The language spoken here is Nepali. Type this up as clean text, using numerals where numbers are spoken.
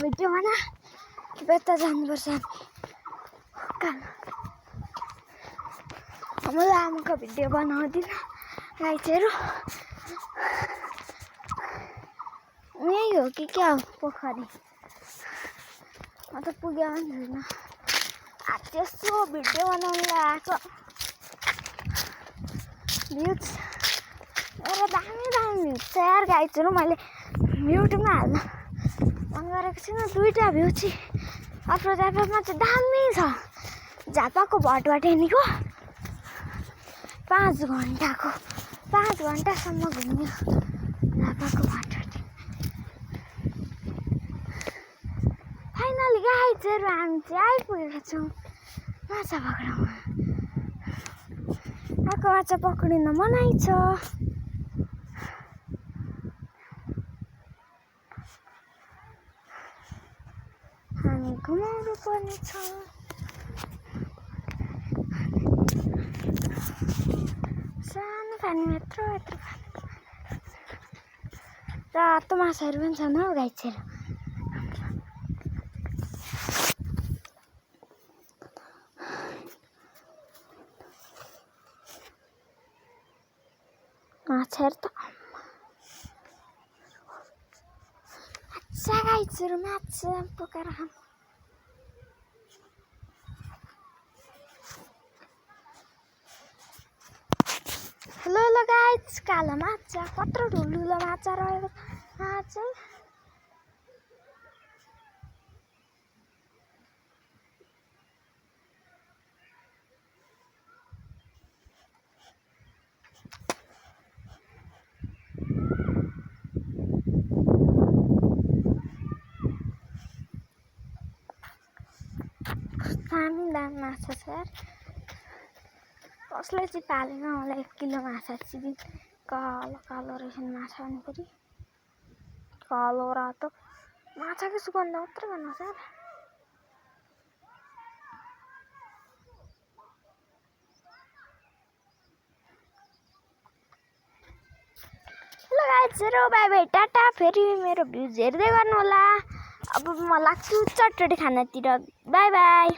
भिडियो बना बेता जानुपर्छ मलाई आमाको भिडियो बनाउँदिन गाइजहरू यही हो कि क्या हो पोखरी म त पुग्यो पनि छैन आज यसो भिडियो बनाउनु आएको भ्युज मेरो दामी भ्युज छ यार गाइजहरू मैले युट्युबमा हाल्न मन गरेको छुइनँ 2टा भ्यू चाहिँ आफ्नो झापामा चाहिँ दामी छ झापाको भटभटेनीको 5 घन्टासम्म घुम्यो झापाको भटभटेनी फाइनली गाइजहरू हामी चाहिँ आइपुगेका छौँ माछा पक्राउन अर्को माछा पक्रिन मनाइ छ हामी घुमाउनु पर्ने छ सानो पानीमा यत्रो रातो माछाहरू पनि छन् हौ गाइजहरू माछाहरू त गाइजहरू माछा पकाएर खानु हेलो गाइज कालो माछा कत्रो ठुलो माछा रहेको माछा दामी माछा छ यार कसले चाहिँ पालेन मलाई 1 किलो माछा चाहिँ कालो रहेछ माछा अनि फेरि कालो रातो माछाको सुगन्ध मात्रै बनाउँछ यार हेलो गाइजहरू बाई बाई टाटा फेरि मेरो भ्युज हेर्दै गर्नु होला अब म लाग्छु चटपटी खानातिर बाई बाई